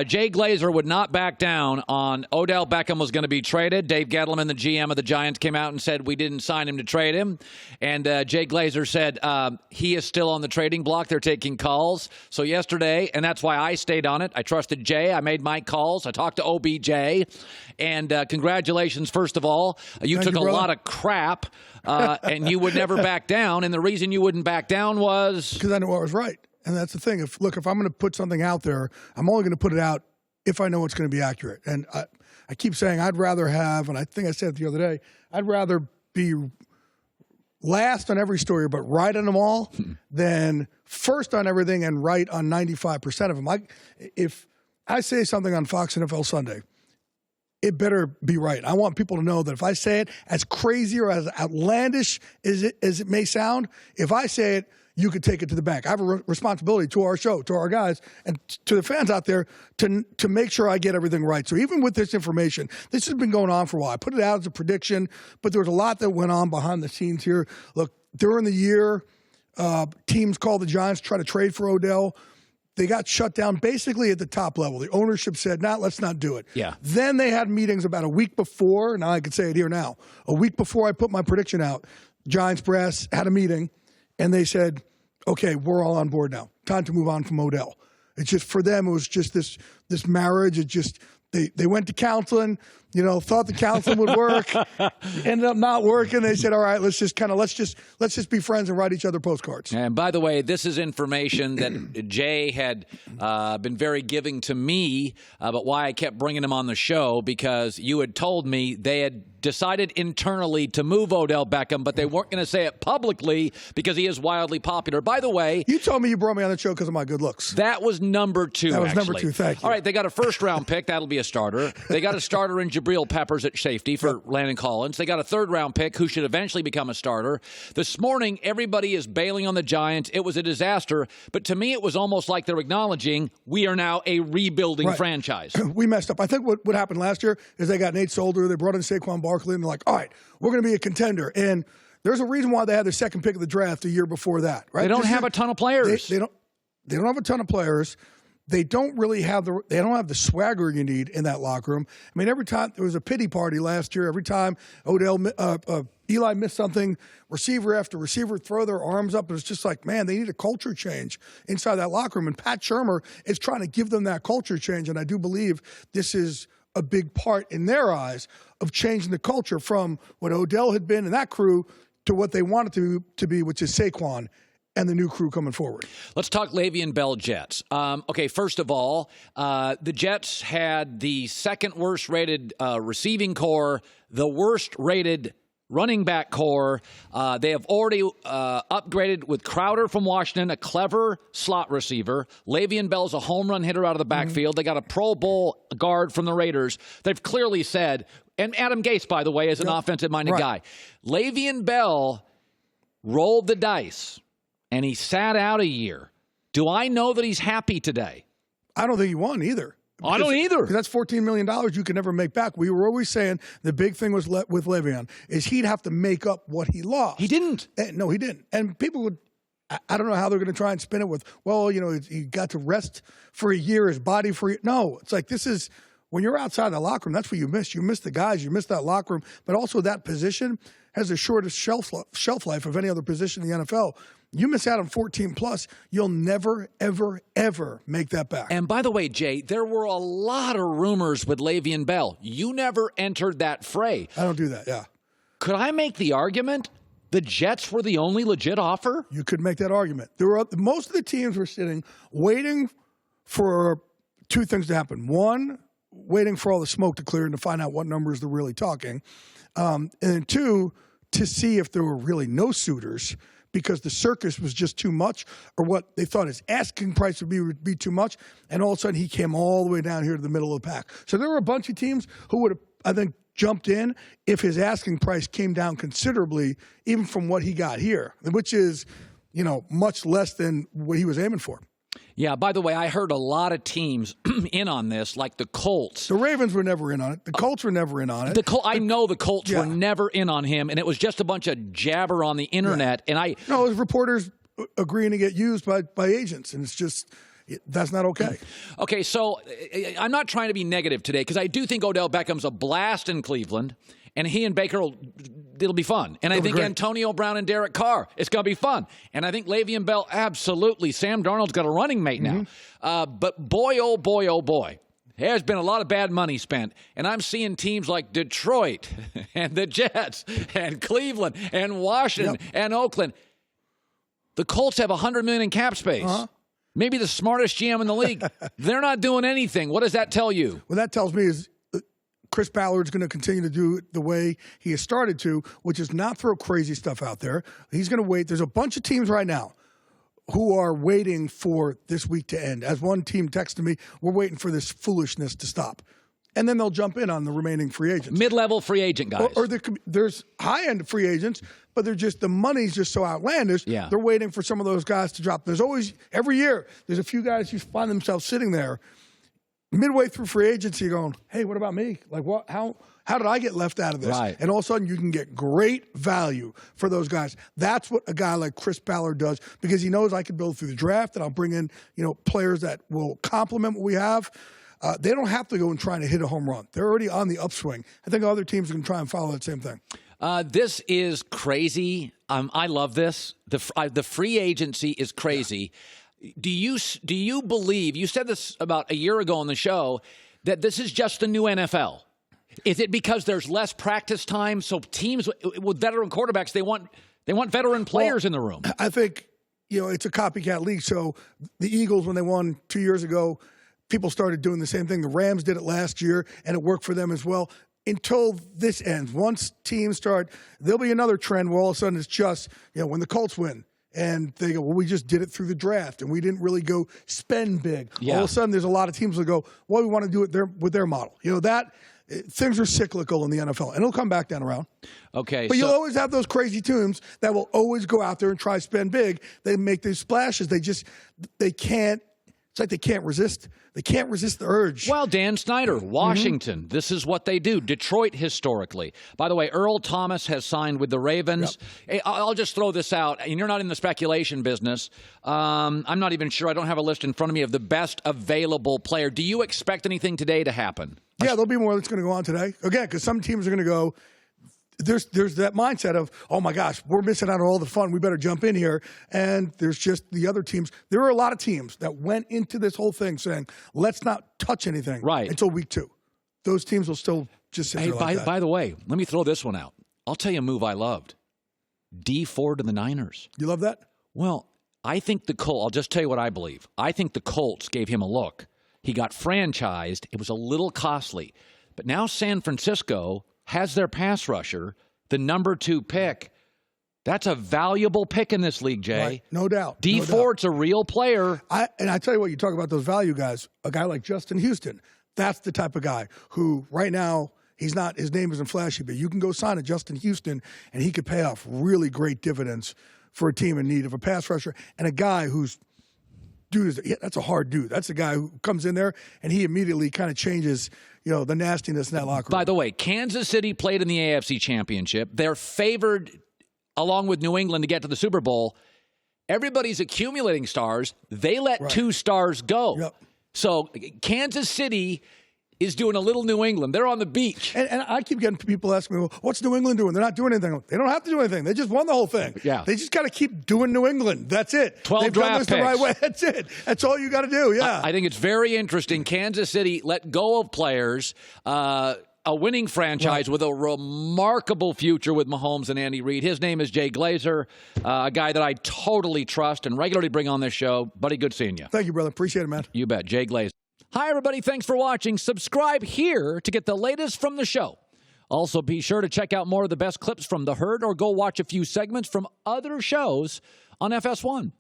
Jay Glazer would not back down on Odell Beckham was going to be traded. Dave Gettleman, the GM of the Giants, came out and said we didn't sign him to trade him. And Jay Glazer said he is still on the trading block. They're taking calls. So yesterday, and that's why I stayed on it, I trusted Jay. I made my calls. I talked to OBJ. And congratulations, first of all. You took a lot of crap, and you would never back down. And the reason you wouldn't back down was? Because I knew I was right. And that's the thing. If I'm going to put something out there, I'm only going to put it out if I know it's going to be accurate. And I keep saying I'd rather have, and I think I said it the other day, I'd rather be last on every story but right on them all than first on everything and right on 95% of them. If I say something on Fox NFL Sunday, it better be right. I want people to know that if I say it, as crazy or as outlandish as it may sound, if I say it, you could take it to the bank. I have a responsibility to our show, to our guys, and to the fans out there to make sure I get everything right. So even with this information, this has been going on for a while. I put it out as a prediction, but there was a lot that went on behind the scenes here. Look, during the year, teams called the Giants, try to trade for Odell. They got shut down basically at the top level. The ownership said, let's not do it. Yeah. Then they had meetings about a week before. Now I can say it here now. A week before I put my prediction out, Giants brass had a meeting, and they said, okay, we're all on board now. Time to move on from Odell. It's just, for them, it was just this marriage. It just, they went to counseling, thought the counseling would work, ended up not working. They said, all right, let's just be friends and write each other postcards. And by the way, this is information that Jay had been very giving to me, but why I kept bringing him on the show, because you had told me they had decided internally to move Odell Beckham, but they weren't going to say it publicly because he is wildly popular. By the way, you told me you brought me on the show because of my good looks. That was number two. That was number two. Thank you. All right, they got a first-round pick. That'll be a starter. They got a starter in Jabril Peppers at safety for Landon Collins. They got a third-round pick who should eventually become a starter. This morning, everybody is bailing on the Giants. It was a disaster, but to me, it was almost like they're acknowledging we are now a rebuilding franchise. We messed up. I think what happened last year is they got Nate Solder, they brought in Saquon Barkley, and they're like, all right, we're going to be a contender. And there's a reason why they had their second pick of the draft a year before that, right? They don't have a ton of players. They don't have a ton of players. They don't really have the swagger you need in that locker room. I mean, every time there was a pity party last year, every time Eli missed something, receiver after receiver throw their arms up. It was just like, man, they need a culture change inside that locker room. And Pat Shurmur is trying to give them that culture change. And I do believe this is a big part in their eyes of changing the culture from what Odell had been and that crew to what they want it to be, which is Saquon and the new crew coming forward. Let's talk Le'Veon Bell Jets. Okay, first of all, the Jets had the second worst rated receiving core, the worst rated running back core. They have already upgraded with Crowder from Washington, a clever slot receiver. Le'Veon Bell's a home run hitter out of the backfield. They got a Pro Bowl guard from the Raiders. They've clearly said, and Adam Gase, by the way, is an offensive-minded guy. Le'Veon Bell rolled the dice, and he sat out a year. Do I know that he's happy today? I don't think he won either. I don't either. Because that's $14 million you can never make back. We were always saying the big thing was with Le'Veon is he'd have to make up what he lost. He didn't. No, he didn't. And people would, I don't know how they're going to try and spin it with, he got to rest for a year, his body for a year. No, it's like this is, when you're outside the locker room, that's what you miss. You miss the guys. You miss that locker room. But also that position has the shortest shelf life of any other position in the NFL. You miss out on 14+, you'll never, ever, ever make that back. And by the way, Jay, there were a lot of rumors with Le'Veon Bell. You never entered that fray. I don't do that, yeah. Could I make the argument the Jets were the only legit offer? You could make that argument. Most of the teams were sitting, waiting for two things to happen. One, waiting for all the smoke to clear and to find out what numbers they're really talking. And then two, to see if there were really no suitors, because the circus was just too much, or what they thought his asking price would be too much, and all of a sudden he came all the way down here to the middle of the pack. So there were a bunch of teams who would have, I think, jumped in if his asking price came down considerably, even from what he got here, which is, much less than what he was aiming for. Yeah, by the way, I heard a lot of teams in on this, like the Colts. The Ravens were never in on it. The Colts were never in on it. I know the Colts were never in on him, and it was just a bunch of jabber on the internet. Yeah. No, it was reporters agreeing to get used by agents, and it's just, That's not okay. Okay, so I'm not trying to be negative today because I do think Odell Beckham's a blast in Cleveland, and he and Baker, it'll be fun. And I think Antonio Brown and Derek Carr, it's going to be fun. And I think Le'Veon Bell, absolutely. Sam Darnold's got a running mate now. But boy, oh boy, there's been a lot of bad money spent. And I'm seeing teams like Detroit and the Jets and Cleveland and Washington and Oakland. The Colts have $100 million in cap space. Maybe the smartest GM in the league. They're not doing anything. What does that tell you? What that tells me is Chris Ballard's going to continue to do it the way he has started to, which is not throw crazy stuff out there. He's going to wait. There's a bunch of teams right now who are waiting for this week to end. As one team texted me, we're waiting for this foolishness to stop. And then they'll jump in on the remaining free agents. Mid-level free agent guys. Or there's high-end free agents, but they're just, the money's just so outlandish. Yeah. They're waiting for some of those guys to drop. There's always, every year, there's a few guys who find themselves sitting there midway through free agency going, hey, what about me? Like, what? How did I get left out of this? Right. And all of a sudden, you can get great value for those guys. That's what a guy like Chris Ballard does, because he knows I can build through the draft and I'll bring in, players that will complement what we have. They don't have to go and try to hit a home run. They're already on the upswing. I think other teams are going to try and follow that same thing. This is crazy. I love this. The free agency is crazy. Yeah. Do you believe, you said this about a year ago on the show, that this is just the new NFL? Is it because there's less practice time, so teams with veteran quarterbacks, they want veteran players in the room? I think, it's a copycat league. So the Eagles, when they won 2 years ago, people started doing the same thing. The Rams did it last year, and it worked for them as well. Until this ends, once teams start, there'll be another trend where all of a sudden it's just, when the Colts win, and they go, well, we just did it through the draft, and we didn't really go spend big. Yeah. All of a sudden, there's a lot of teams that go, well, we want to do it with their model. Things are cyclical in the NFL, and it'll come back down around. Okay. But you'll always have those crazy teams that will always go out there and try to spend big. They make these splashes. They can't. It's like they can't resist. They can't resist the urge. Well, Dan Snyder, Washington, this is what they do. Detroit, historically. By the way, Earl Thomas has signed with the Ravens. Yep. Hey, I'll just throw this out, and you're not in the speculation business. I'm not even sure. I don't have a list in front of me of the best available player. Do you expect anything today to happen? Yeah, there'll be more that's going to go on today. Again, because some teams are going to go, there's that mindset of, oh my gosh, we're missing out on all the fun. We better jump in here. And there's just the other teams. There are a lot of teams that went into this whole thing saying, let's not touch anything until week 2. Those teams will still just sit there like that. By the way, let me throw this one out. I'll tell you a move I loved. Dee Ford and the Niners. You love that? Well, I think the Colts, I'll just tell you what I believe. I think the Colts gave him a look. He got franchised. It was a little costly. But now San Francisco has their pass rusher, the number 2 pick. That's a valuable pick in this league, Jay. Right. No doubt. Dee Ford's a real player. And I tell you what, you talk about those value guys, a guy like Justin Houston, that's the type of guy who right now, his name isn't flashy, but you can go sign a Justin Houston and he could pay off really great dividends for a team in need of a pass rusher and a guy who's, that's a hard dude. That's a guy who comes in there and he immediately kind of changes, the nastiness in that locker room. By the way, Kansas City played in the AFC Championship. They're favored, along with New England, to get to the Super Bowl. Everybody's accumulating stars. They let 2 stars go. Yep. So Kansas City is doing a little New England. They're on the beach. And I keep getting people asking me, well, what's New England doing? They're not doing anything. They don't have to do anything. They just won the whole thing. Yeah. They just got to keep doing New England. That's it. 12 They've draft done this picks. the right way. That's it. That's all you got to do. Yeah. I think it's very interesting. Kansas City let go of players, a winning franchise with a remarkable future with Mahomes and Andy Reid. His name is Jay Glazer, a guy that I totally trust and regularly bring on this show. Buddy, good seeing you. Thank you, brother. Appreciate it, man. You bet. Jay Glazer. Hi, everybody. Thanks for watching. Subscribe here to get the latest from the show. Also, be sure to check out more of the best clips from The Herd or go watch a few segments from other shows on FS1.